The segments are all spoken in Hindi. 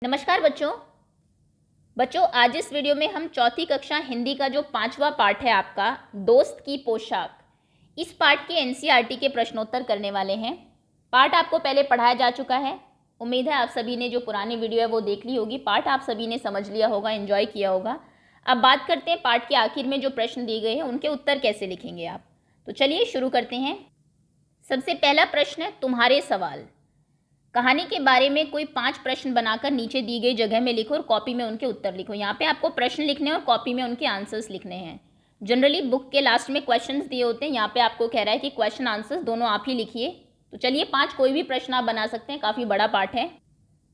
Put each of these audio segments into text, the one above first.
नमस्कार बच्चों आज इस वीडियो में हम चौथी कक्षा हिंदी का जो 5वां पार्ट है आपका दोस्त की पोशाक, इस पार्ट के एनसीईआरटी के प्रश्नोत्तर करने वाले हैं। पार्ट आपको पहले पढ़ाया जा चुका है। उम्मीद है आप सभी ने जो पुरानी वीडियो है वो देख ली होगी। पार्ट आप सभी ने समझ लिया होगा, एंजॉय किया होगा। अब बात करते हैं पार्ट के आखिर में जो प्रश्न दिए गए हैं उनके उत्तर कैसे लिखेंगे आप। तो चलिए शुरू करते हैं। सबसे पहला प्रश्न है तुम्हारे सवाल। कहानी के बारे में कोई 5 प्रश्न बनाकर नीचे दी गई जगह में लिखो और कॉपी में उनके उत्तर लिखो। यहाँ पे आपको प्रश्न लिखने हैं और कॉपी में उनके आंसर्स लिखने हैं। जनरली बुक के लास्ट में क्वेश्चंस दिए होते हैं, यहाँ पे आपको कह रहा है कि क्वेश्चन आंसर्स दोनों आप ही लिखिए। तो चलिए 5 कोई भी प्रश्न आप बना सकते हैं, काफ़ी बड़ा पार्ट है।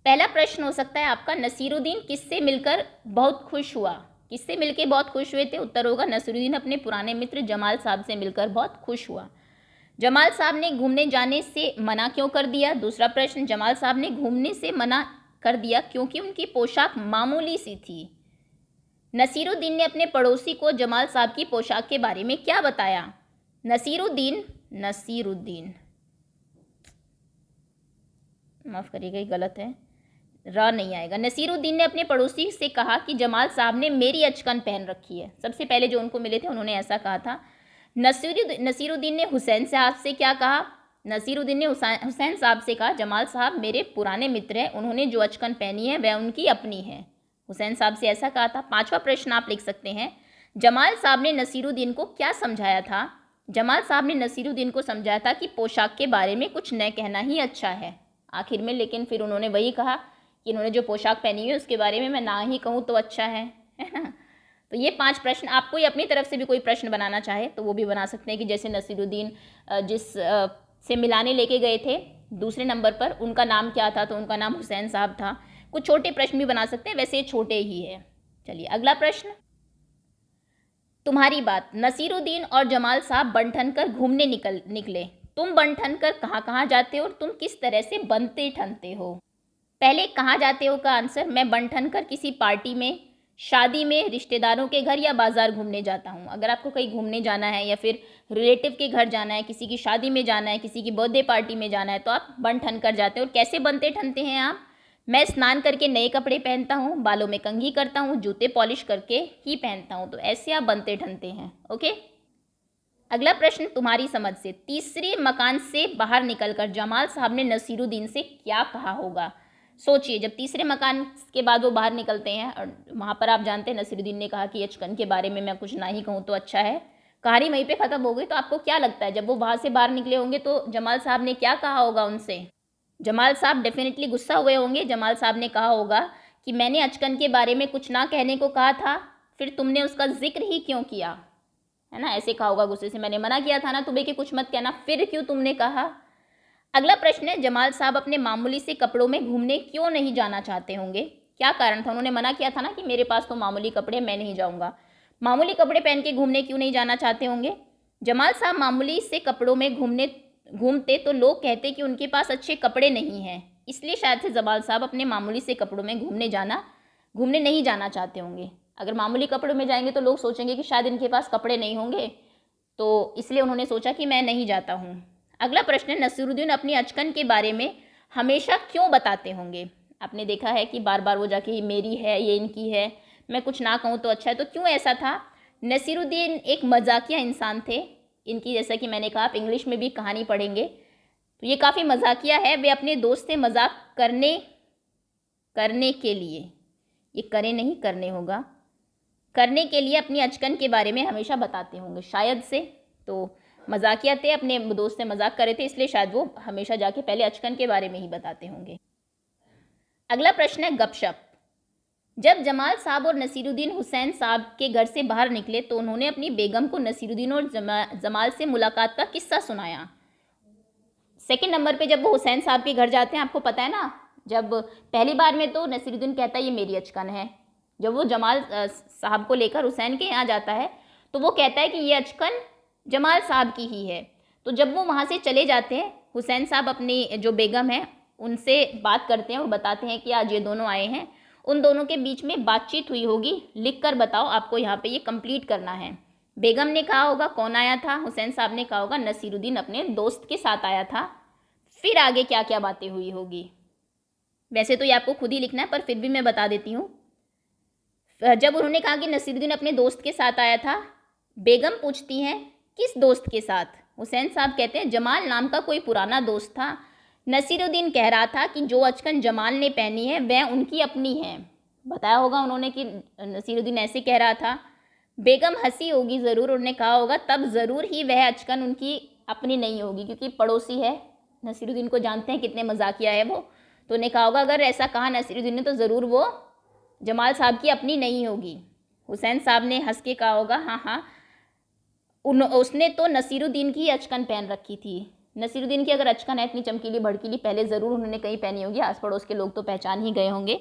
पहला प्रश्न हो सकता है आपका, नसीरुद्दीन किससे मिलकर बहुत खुश हुआ? किससे मिलकर बहुत खुश हुए थे? उत्तर होगा नसीरुद्दीन अपने पुराने मित्र जमाल साहब से मिलकर बहुत खुश हुआ। जमाल साहब ने घूमने जाने से मना क्यों कर दिया? दूसरा प्रश्न, जमाल साहब ने घूमने से मना कर दिया क्योंकि उनकी पोशाक मामूली सी थी। नसीरुद्दीन ने अपने पड़ोसी को जमाल साहब की पोशाक के बारे में क्या बताया? नसीरुद्दीन माफ़ करिएगा, गलत है, र नहीं आएगा। नसीरुद्दीन ने अपने पड़ोसी से कहा कि जमाल साहब ने मेरी अचकन पहन रखी है। सबसे पहले जो उनको मिले थे उन्होंने ऐसा कहा था। नसीरुद्दीन ने हुसैन साहब से क्या कहा? नसीरुद्दीन ने हुसैन साहब से कहा जमाल साहब मेरे पुराने मित्र हैं, उन्होंने जो अचकन पहनी है वह उनकी अपनी है। हुसैन साहब से ऐसा कहा था। 5वां प्रश्न आप लिख सकते हैं, जमाल साहब ने नसीरुद्दीन को क्या समझाया था? जमाल साहब ने नसीरुद्दीन को समझाया था कि पोशाक के बारे में कुछ न कहना ही अच्छा है। आखिर में लेकिन फिर उन्होंने वही कहा कि इन्होंने जो पोशाक पहनी है उसके बारे में मैं ना ही कहूँ तो अच्छा है ना। तो ये 5 प्रश्न, आप कोई अपनी तरफ से भी कोई प्रश्न बनाना चाहे तो वो भी बना सकते हैं कि जैसे नसीरुद्दीन जिस से मिलाने लेके गए थे दूसरे नंबर पर, उनका नाम क्या था? तो उनका नाम हुसैन साहब था। कुछ छोटे प्रश्न भी बना सकते हैं, वैसे ये छोटे ही है। चलिए अगला प्रश्न, तुम्हारी बात। नसीरुद्दीन और जमाल साहब बन ठन कर घूमने निकले। तुम बन ठन कर कहाँ कहाँ जाते हो और तुम किस तरह से बनते ठनते हो? पहले कहाँ जाते हो का आंसर, मैं बन ठन कर किसी पार्टी में, शादी में, रिश्तेदारों के घर या बाज़ार घूमने जाता हूँ। अगर आपको कहीं घूमने जाना है या फिर रिलेटिव के घर जाना है, किसी की शादी में जाना है, किसी की बर्थडे पार्टी में जाना है तो आप बन ठन कर जाते हो। और कैसे बनते ठनते हैं आप? मैं स्नान करके नए कपड़े पहनता हूँ, बालों में कंघी करता हूँ, जूते पॉलिश करके ही पहनता हूँ। तो ऐसे आप बनते ठनते हैं। ओके, अगला प्रश्न तुम्हारी समझ से। तीसरे मकान से बाहर निकलकर जमाल साहब ने नसीरुद्दीन से क्या कहा होगा? सोचिए, जब तीसरे मकान के बाद वो बाहर निकलते हैं और वहाँ पर आप जानते हैं नसीरुद्दीन ने कहा कि अचकन के बारे में मैं कुछ ना ही कहूँ तो अच्छा है। कहानी वहीं पे ख़त्म हो गई। तो आपको क्या लगता है जब वो वहाँ से बाहर निकले होंगे तो जमाल साहब ने क्या कहा होगा उनसे? जमाल साहब डेफिनेटली गुस्सा हुए होंगे। जमाल साहब ने कहा होगा कि मैंने अचकन के बारे में कुछ ना कहने को कहा था, फिर तुमने उसका जिक्र ही क्यों किया, है ना? ऐसे कहा होगा गुस्से से, मैंने मना किया था ना तुम्हें कि कुछ मत कहना, फिर क्यों तुमने कहा? अगला प्रश्न है, जमाल साहब अपने मामूली से कपड़ों में घूमने क्यों नहीं जाना चाहते होंगे? क्या कारण था? उन्होंने मना किया था ना कि मेरे पास तो मामूली कपड़े, मैं नहीं जाऊंगा। मामूली कपड़े पहन के घूमने क्यों नहीं जाना चाहते होंगे? जमाल साहब मामूली से कपड़ों में घूमते तो लोग कहते कि उनके पास अच्छे कपड़े नहीं हैं, इसलिए शायद से जमाल साहब अपने मामूली से कपड़ों में घूमने नहीं जाना चाहते होंगे। अगर मामूली कपड़ों में जाएंगे तो लोग सोचेंगे कि शायद इनके पास कपड़े नहीं होंगे, तो इसलिए उन्होंने सोचा कि मैं नहीं जाता हूँ। अगला प्रश्न है, नसीरुद्दीन अपनी अचकन के बारे में हमेशा क्यों बताते होंगे? आपने देखा है कि बार बार वो जाके ये मेरी है, ये इनकी है, मैं कुछ ना कहूँ तो अच्छा है। तो क्यों ऐसा था? नसीरुद्दीन एक मजाकिया इंसान थे। इनकी, जैसा कि मैंने कहा, आप इंग्लिश में भी कहानी पढ़ेंगे तो ये काफ़ी मजाकिया है। वे अपने दोस्त से मजाक करने के लिए, ये करे नहीं करने होगा, करने के लिए अपनी अचकन के बारे में हमेशा बताते होंगे शायद से। तो मजाकिया थे, अपने दोस्त से मजाक कर रहे थे, इसलिए शायद वो हमेशा जाके पहले अचकन के बारे में ही बताते होंगे। अगला प्रश्न है, गपशप। जब जमाल साहब और नसीरुद्दीन हुसैन साहब के घर से बाहर निकले तो उन्होंने अपनी बेगम को नसीरुद्दीन और जमाल से मुलाकात का किस्सा सुनाया। सेकंड नंबर पे जब वो हुसैन साहब के घर जाते हैं, आपको पता है ना, जब पहली बार में तो नसीरुद्दीन कहता है ये मेरी अचकन है। जब वो जमाल साहब को लेकर हुसैन के यहाँ जाता है तो वो कहता है कि ये अचकन जमाल साहब की ही है। तो जब वो वहाँ से चले जाते हैं, हुसैन साहब अपनी जो बेगम है उनसे बात करते हैं और बताते हैं कि आज ये दोनों आए हैं। उन दोनों के बीच में बातचीत हुई होगी, लिख कर बताओ, आपको यहाँ पे ये कंप्लीट करना है। बेगम ने कहा होगा कौन आया था? हुसैन साहब ने कहा होगा नसीरुद्दीन अपने दोस्त के साथ आया था। फिर आगे क्या क्या बातें हुई होगी? वैसे तो ये आपको खुद ही लिखना है, पर फिर भी मैं बता देती हूँ। जब उन्होंने कहा कि नसीरुद्दीन अपने दोस्त के साथ आया था, बेगम पूछती हैं किस दोस्त के साथ? हुसैन साहब कहते हैं जमाल नाम का कोई पुराना दोस्त था। नसीरुद्दीन कह रहा था कि जो अचकन जमाल ने पहनी है वह उनकी अपनी है। बताया होगा उन्होंने कि नसीरुद्दीन ऐसे कह रहा था। बेगम हंसी होगी ज़रूर, उन्होंने कहा होगा तब ज़रूर ही वह अचकन उनकी अपनी नहीं होगी, क्योंकि पड़ोसी है, नसीरुद्दीन को जानते हैं कितने मजाकिया है वो। तो उन्हें कहा होगा अगर ऐसा कहा नसीरुद्दीन ने तो ज़रूर वो जमाल साहब की अपनी नहीं होगी। हुसैन साहब ने हंस के कहा होगा हाँ हाँ, उसने तो नसीरुद्दीन की अचकन पहन रखी थी। नसीरुद्दीन की अगर अचकन है इतनी चमकीली भड़कीली, पहले ज़रूर उन्होंने कहीं पहनी होगी, आस पड़ोस के लोग तो पहचान ही गए होंगे।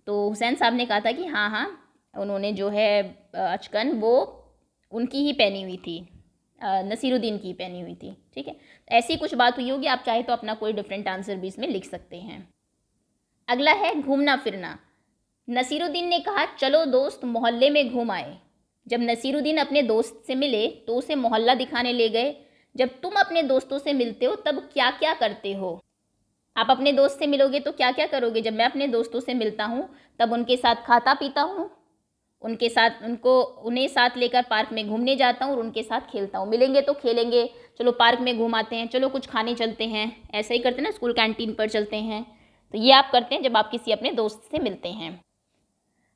तो हुसैन साहब ने कहा था कि हाँ हाँ, उन्होंने जो है अचकन वो उनकी ही पहनी हुई थी, नसीरुद्दीन की पहनी हुई थी। ठीक है, ऐसी कुछ बात हुई होगी। आप चाहे तो अपना कोई डिफरेंट आंसर भी इसमें लिख सकते हैं। अगला है घूमना फिरना। नसीरुद्दीन ने कहा चलो दोस्त मोहल्ले में घूम आए। जब नसीरुद्दीन अपने दोस्त से मिले तो उसे मोहल्ला दिखाने ले गए। जब तुम अपने दोस्तों से मिलते हो तब क्या क्या करते हो? आप अपने दोस्त से मिलोगे तो क्या क्या करोगे? जब मैं अपने दोस्तों से मिलता हूँ तब उनके साथ खाता पीता हूँ, उन्हें साथ लेकर पार्क में घूमने जाता हूँ और उनके साथ खेलता हूँ। मिलेंगे तो खेलेंगे, चलो पार्क में घूम आते हैं, चलो कुछ खाने चलते हैं, ऐसा ही करते हैं ना, स्कूल कैंटीन पर चलते हैं। तो ये आप करते हैं जब आप किसी अपने दोस्त से मिलते हैं।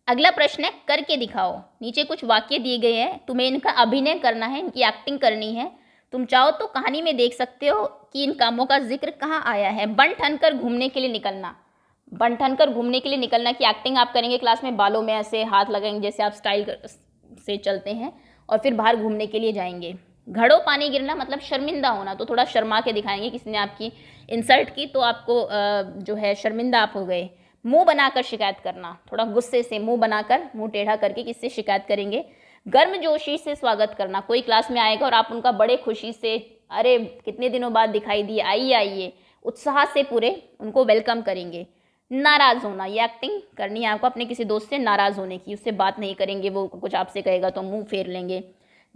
अगला प्रश्न है करके दिखाओ। नीचे कुछ वाक्य दिए गए हैं, तुम्हें इनका अभिनय करना है, इनकी एक्टिंग करनी है। तुम चाहो तो कहानी में देख सकते हो कि इन कामों का जिक्र कहाँ आया है। बन ठन कर घूमने के लिए निकलना, बन ठन कर घूमने के लिए निकलना की एक्टिंग आप करेंगे क्लास में, बालों में ऐसे हाथ लगाएंगे जैसे आप स्टाइल से चलते हैं और फिर बाहर घूमने के लिए जाएंगे। घड़ों पानी गिरना मतलब शर्मिंदा होना, तो थोड़ा शर्मा के दिखाएंगे, किसी ने आपकी इंसल्ट की तो आपको जो है शर्मिंदा आप हो गए। मुंह बनाकर शिकायत करना, थोड़ा गुस्से से मुंह बनाकर, मुंह टेढ़ा करके किससे शिकायत करेंगे। गर्मजोशी से स्वागत करना, कोई क्लास में आएगा और आप उनका बड़े खुशी से अरे कितने दिनों बाद दिखाई दिए, आइए आइए, उत्साह से पूरे उनको वेलकम करेंगे। नाराज़ होना, ये एक्टिंग करनी है आपको अपने किसी दोस्त से नाराज़ होने की, उससे बात नहीं करेंगे, वो कुछ आपसे कहेगा तो मुंह फेर लेंगे।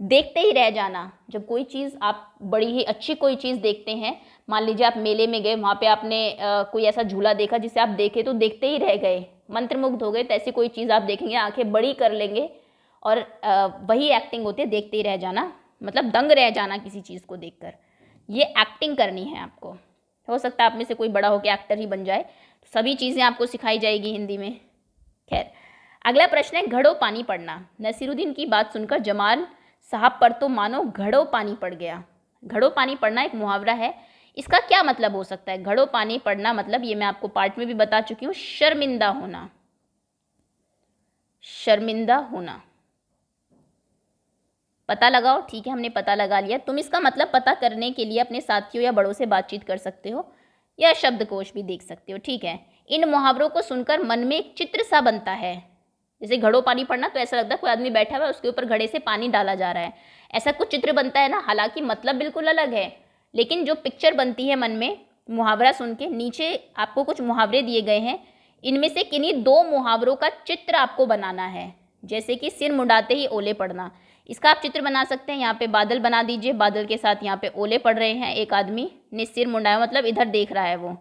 देखते ही रह जाना, जब कोई चीज़ आप बड़ी ही अच्छी कोई चीज़ देखते हैं, मान लीजिए आप मेले में गए, वहाँ पे आपने कोई ऐसा झूला देखा जिसे आप देखे तो देखते ही रह गए, मंत्रमुग्ध हो गए, तो ऐसी कोई चीज़ आप देखेंगे आंखें बड़ी कर लेंगे और वही एक्टिंग होती है देखते ही रह जाना, मतलब दंग रह जाना किसी चीज़ को देखकर। ये एक्टिंग करनी है आपको। हो सकता है आप में से कोई बड़ा होकर एक्टर ही बन जाए, सभी चीज़ें आपको सिखाई जाएगी हिंदी में। खैर, अगला प्रश्न है घड़ों पानी पड़ना। नसीरुद्दीन की बात सुनकर जमाल साहब पर तो मानो घड़ों पानी पड़ गया। घड़ों पानी पड़ना एक मुहावरा है, इसका क्या मतलब हो सकता है? घड़ों पानी पड़ना मतलब, ये मैं आपको पार्ट में भी बता चुकी हूँ, शर्मिंदा होना, शर्मिंदा होना। पता लगाओ। ठीक है, हमने पता लगा लिया। तुम इसका मतलब पता करने के लिए अपने साथियों या बड़ों से बातचीत कर सकते हो या शब्दकोश भी देख सकते हो। ठीक है, इन मुहावरों को सुनकर मन में एक चित्र सा बनता है, जैसे घड़ों पानी पड़ना तो ऐसा लगता है कोई आदमी बैठा हुआ है, उसके ऊपर घड़े से पानी डाला जा रहा है, ऐसा कुछ चित्र बनता है ना। हालांकि मतलब बिल्कुल अलग है, लेकिन जो पिक्चर बनती है मन में मुहावरा सुन के। नीचे आपको कुछ मुहावरे दिए गए हैं, इनमें से किन्हीं दो मुहावरों का चित्र आपको बनाना है। जैसे कि सिर मुंडाते ही ओले पड़ना, इसका आप चित्र बना सकते हैं। यहाँ पे बादल बना दीजिए, बादल के साथ यहाँ पे ओले पड़ रहे हैं, एक आदमी ने सिर मुंडाया मतलब इधर देख रहा है वो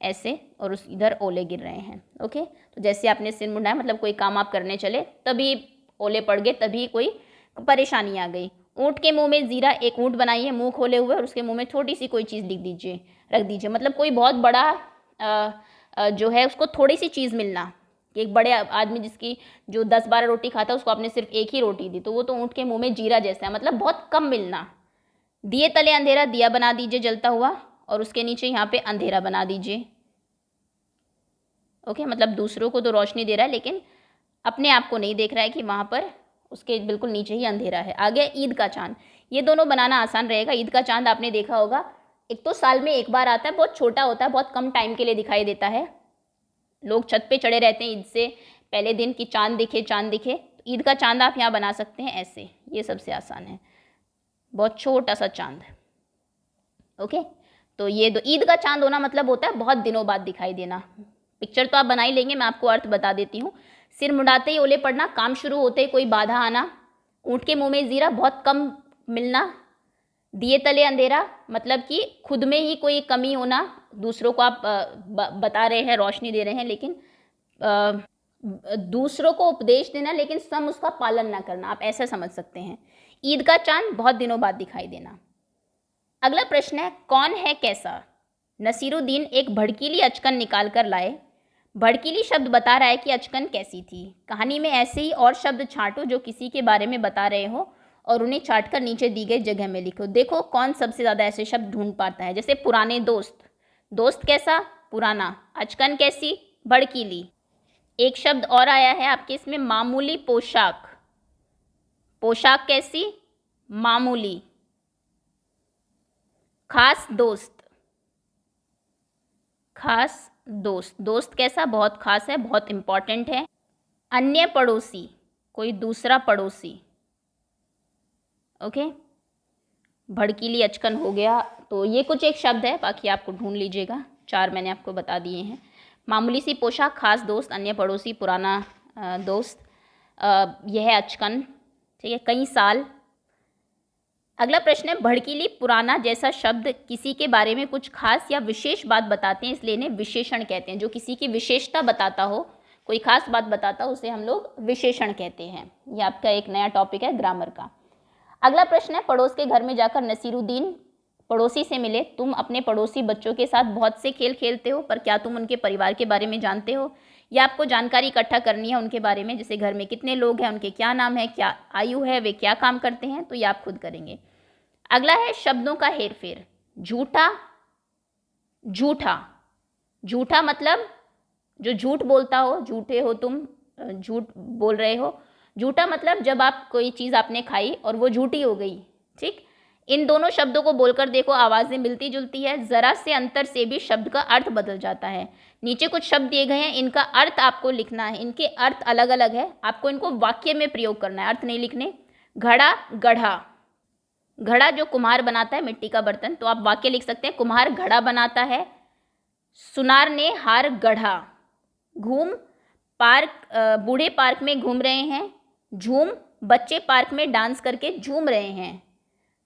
ऐसे, और उस इधर ओले गिर रहे हैं। ओके, तो जैसे आपने सिर मुंडाया मतलब कोई काम आप करने चले तभी ओले पड़ गए, तभी कोई परेशानी आ गई। ऊँट के मुंह में जीरा, एक ऊँट बनाइए मुंह खोले हुए और उसके मुंह में छोटी सी कोई चीज़ लिख दीजिए, रख दीजिए, मतलब कोई बहुत बड़ा जो है उसको थोड़ी सी चीज़ मिलना। एक बड़े आदमी जिसकी जो 10-12 रोटी खाता है उसको आपने सिर्फ एक ही रोटी दी, तो वो तो ऊँट के मुंह में जीरा जैसा है, मतलब बहुत कम मिलना। दिए तले अंधेरा, दिया बना दीजिए जलता हुआ और उसके नीचे यहाँ पे अंधेरा बना दीजिए। ओके, मतलब दूसरों को तो रोशनी दे रहा है लेकिन अपने आप को नहीं देख रहा है कि वहाँ पर उसके बिल्कुल नीचे ही अंधेरा है। आगे ईद का चांद, ये दोनों बनाना आसान रहेगा। ईद का चांद आपने देखा होगा, एक तो साल में एक बार आता है, बहुत छोटा होता है, बहुत कम टाइम के लिए दिखाई देता है, लोग छत पे चढ़े रहते हैं ईद से पहले दिन कि चांद दिखे चांद दिखे। तो ईद का चांद आप यहाँ बना सकते हैं ऐसे, ये सबसे आसान है, बहुत छोटा सा चांद। ओके, तो ये दो, ईद का चांद होना मतलब होता है बहुत दिनों बाद दिखाई देना। पिक्चर तो आप बना ही लेंगे, मैं आपको अर्थ बता देती हूँ। सिर मुंडाते ही ओले पड़ना, काम शुरू होते ही कोई बाधा आना। ऊँट के मुंह में जीरा, बहुत कम मिलना। दिए तले अंधेरा मतलब कि खुद में ही कोई कमी होना, दूसरों को आप बता रहे हैं, रोशनी दे रहे हैं, लेकिन दूसरों को उपदेश देना लेकिन स्वयं उसका पालन ना करना, आप ऐसा समझ सकते हैं। ईद का चांद बहुत दिनों बाद दिखाई देना। अगला प्रश्न है, कौन है कैसा? नसीरुद्दीन एक भड़कीली अचकन निकाल कर लाए। भड़कीली शब्द बता रहा है कि अचकन कैसी थी। कहानी में ऐसे ही और शब्द छांटो जो किसी के बारे में बता रहे हो और उन्हें छांट कर नीचे दी गई जगह में लिखो। देखो कौन सबसे ज़्यादा ऐसे शब्द ढूंढ पाता है। जैसे पुराने दोस्त, दोस्त कैसा? पुराना। अचकन कैसी? भड़कीली। एक शब्द और आया है आपके इसमें, मामूली पोशाक। पोशाक कैसी? मामूली। खास दोस्त, खास दोस्त, दोस्त कैसा? बहुत खास है, बहुत इम्पॉर्टेंट है। अन्य पड़ोसी, कोई दूसरा पड़ोसी। ओके, भड़कीली अचकन हो गया। तो ये कुछ एक शब्द है, बाकी आपको ढूंढ लीजिएगा। 4 मैंने आपको बता दिए हैं। मामूली सी पोशाक, खास दोस्त, अन्य पड़ोसी, पुराना दोस्त, यह है अचकन। ठीक है, कई साल। अगला प्रश्न है, भड़कीली पुराना जैसा शब्द किसी के बारे में कुछ खास या विशेष बात बताते हैं, इसलिए इन्हें विशेषण कहते हैं। जो किसी की विशेषता बताता हो, कोई खास बात बताता हो, उसे हम लोग विशेषण कहते हैं। ये आपका एक नया टॉपिक है ग्रामर का। अगला प्रश्न है, पड़ोस के घर में जाकर नसीरुद्दीन पड़ोसी से मिले। तुम अपने पड़ोसी बच्चों के साथ बहुत से खेल खेलते हो, पर क्या तुम उनके परिवार के बारे में जानते हो? या आपको जानकारी इकट्ठा करनी है उनके बारे में, जैसे घर में कितने लोग हैं, उनके क्या नाम है, क्या आयु है, वे क्या काम करते हैं, तो ये आप खुद करेंगे। अगला है शब्दों का हेरफेर। झूठा, झूठा। झूठा मतलब जो झूठ बोलता हो, झूठे हो तुम, झूठ बोल रहे हो। झूठा मतलब जब आप कोई चीज़ आपने खाई और वो झूठी हो गई। ठीक, इन दोनों शब्दों को बोलकर देखो, आवाज़ें मिलती जुलती है, ज़रा से अंतर से भी शब्द का अर्थ बदल जाता है। नीचे कुछ शब्द दिए गए हैं, इनका अर्थ आपको लिखना है। इनके अर्थ अलग अलग है, आपको इनको वाक्य में प्रयोग करना है, अर्थ नहीं लिखने। घड़ा, गढ़ा। घड़ा जो कुम्हार बनाता है, मिट्टी का बर्तन, तो आप वाक्य लिख सकते हैं, कुम्हार घड़ा बनाता है। सुनार ने हार गढ़ा। घूम, पार्क, बूढ़े पार्क में घूम रहे हैं। झूम, बच्चे पार्क में डांस करके झूम रहे हैं।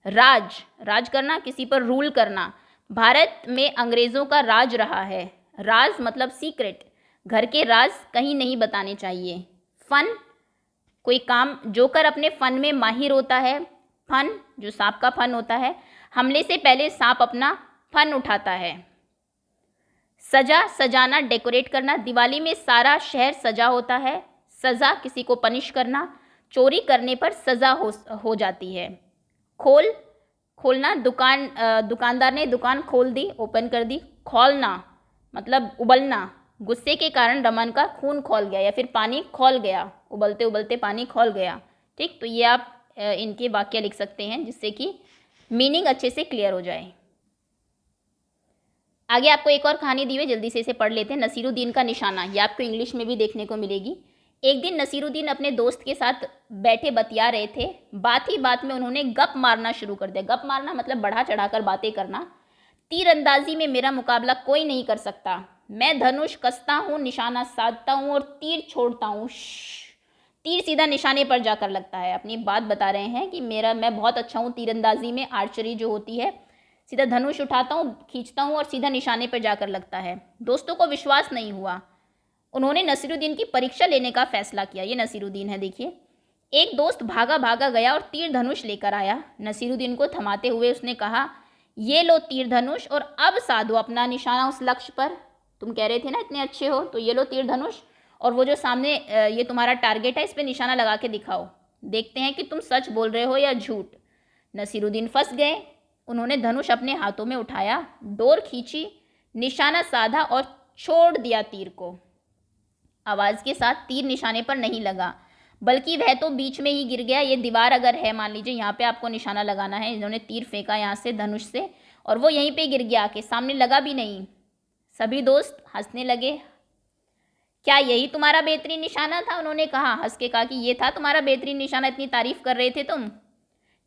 राज, राज करना, किसी पर रूल करना। भारत में अंग्रेज़ों का राज रहा है। राज मतलब सीक्रेट, घर के राज कहीं नहीं बताने चाहिए। फन, कोई काम, जोकर अपने फन में माहिर होता है। फन, जो सांप का फन होता है, हमले से पहले सांप अपना फन उठाता है। सजा, सजाना, डेकोरेट करना, दिवाली में सारा शहर सजा होता है। सज़ा, किसी को पनिश करना, चोरी करने पर सज़ा हो जाती है। खोल, खोलना, दुकानदार ने दुकान खोल दी, ओपन कर दी। खौलना मतलब उबलना, गुस्से के कारण रमन का खून खौल गया या फिर पानी खौल गया, उबलते उबलते पानी खौल गया। ठीक, तो ये आप इनके वाक्य लिख सकते हैं जिससे कि मीनिंग अच्छे से क्लियर हो जाए। आगे आपको एक और कहानी दी हुई, जल्दी से इसे पढ़ लेते हैं। नसीरुद्दीन का निशाना, ये आपको इंग्लिश में भी देखने को मिलेगी। एक दिन नसीरुद्दीन अपने दोस्त के साथ बैठे बतिया रहे थे। बात ही बात में उन्होंने गप मारना शुरू कर दिया। गप मारना मतलब बढ़ा चढ़ाकर बातें करना। तीरंदाजी में मेरा मुकाबला कोई नहीं कर सकता। मैं धनुष कसता हूँ, निशाना साधता हूँ और तीर छोड़ता हूँ। तीर सीधा निशाने पर जाकर लगता है। अपनी बात बता रहे हैं कि मैं बहुत अच्छा हूँ तीरंदाजी में, आर्चरी जो होती है, सीधा धनुष उठाता हूँ, खींचता हूँ और सीधा निशाने पर जाकर लगता है। दोस्तों को विश्वास नहीं हुआ। उन्होंने नसीरुद्दीन की परीक्षा लेने का फैसला किया। ये नसीरुद्दीन है, देखिए। एक दोस्त भागा भागा गया और तीर धनुष लेकर आया। नसीरुद्दीन को थमाते हुए उसने कहा, ये लो तीर धनुष और अब साधो अपना निशाना उस लक्ष्य पर। तुम कह रहे थे ना इतने अच्छे हो, तो ये लो तीर धनुष और वो जो सामने ये तुम्हारा टारगेट है, इस पर निशाना लगा के दिखाओ। देखते हैं कि तुम सच बोल रहे हो या झूठ। नसीरुद्दीन फंस गए। उन्होंने धनुष अपने हाथों में उठाया, डोर खींची, निशाना साधा और छोड़ दिया तीर को। आवाज़ के साथ तीर निशाने पर नहीं लगा, बल्कि वह तो बीच में ही गिर गया। ये दीवार अगर है, मान लीजिए यहाँ पे आपको निशाना लगाना है, इन्होंने तीर फेंका यहाँ से धनुष से और वो यहीं पे गिर गया, आके सामने लगा भी नहीं। सभी दोस्त हंसने लगे। क्या यही तुम्हारा बेहतरीन निशाना था? उन्होंने कहा, हंस के कहा कि ये था तुम्हारा बेहतरीन निशाना, इतनी तारीफ कर रहे थे तुम।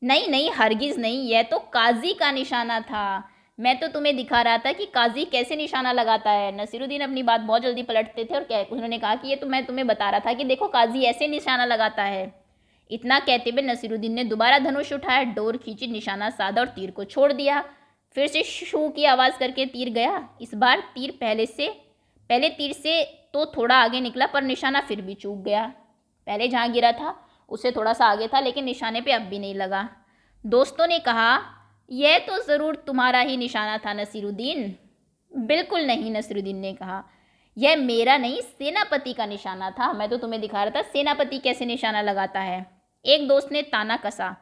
नहीं नहीं, हरगिज़ नहीं, यह तो काजी का निशाना था। मैं तो तुम्हें दिखा रहा था कि काजी कैसे निशाना लगाता है। नसीरुद्दीन अपनी बात बहुत जल्दी पलटते थे और उन्होंने कहा कि ये तो मैं तुम्हें बता रहा था कि देखो काजी ऐसे निशाना लगाता है। इतना कहते हुए नसीरुद्दीन ने दोबारा धनुष उठाया, डोर खींची, निशाना साधा और तीर को छोड़ दिया। फिर से शू की आवाज़ करके तीर गया। इस बार तीर पहले तीर से तो थोड़ा आगे निकला, पर निशाना फिर भी चूक गया। पहले जहाँ गिरा था उससे थोड़ा सा आगे था, लेकिन निशाने पे अब भी नहीं लगा। दोस्तों ने कहा, यह तो ज़रूर तुम्हारा ही निशाना था नसीरुद्दीन। बिल्कुल नहीं, नसीरुद्दीन ने कहा, यह मेरा नहीं, सेनापति का निशाना था। मैं तो तुम्हें दिखा रहा था सेनापति कैसे निशाना लगाता है। एक दोस्त ने ताना कसा,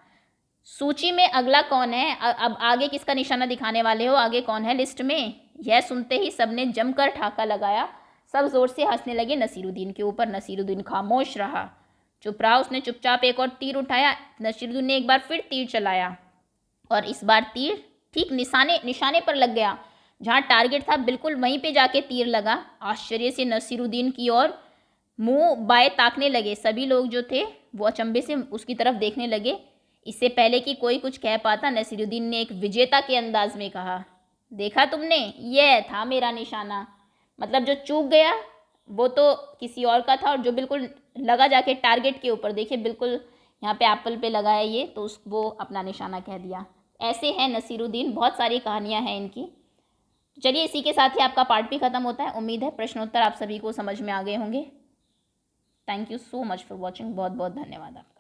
सूची में अगला कौन है? अब आगे किसका निशाना दिखाने वाले हो? आगे कौन है लिस्ट में? यह सुनते ही सबने जमकर ठाका लगाया। सब जोर से हंसने लगे नसीरुद्दीन के ऊपर। नसीरुद्दीन खामोश रहा, चुप रहा। उसने चुपचाप एक और तीर उठाया। नसीरुद्दीन ने एक बार फिर तीर चलाया और इस बार तीर ठीक निशाने पर लग गया। जहाँ टारगेट था बिल्कुल वहीं पे जाके तीर लगा। आश्चर्य से नसीरुद्दीन की ओर मुंह बाएं ताकने लगे। सभी लोग जो थे वो अचंभे से उसकी तरफ देखने लगे। इससे पहले कि कोई कुछ कह पाता, नसीरुद्दीन ने एक विजेता के अंदाज में कहा, देखा तुमने, यह था मेरा निशाना। मतलब जो चूक गया वो तो किसी और का था, और जो बिल्कुल लगा जाके टारगेट के ऊपर, देखिए बिल्कुल यहाँ पे एप्पल पे लगा है ये, तो वो अपना निशाना कह दिया। ऐसे हैं नसीरुद्दीन, बहुत सारी कहानियाँ हैं इनकी। चलिए इसी के साथ ही आपका पार्ट भी ख़त्म होता है। उम्मीद है प्रश्नोत्तर आप सभी को समझ में आ गए होंगे। Thank you so much for watching. बहुत बहुत धन्यवाद आपका।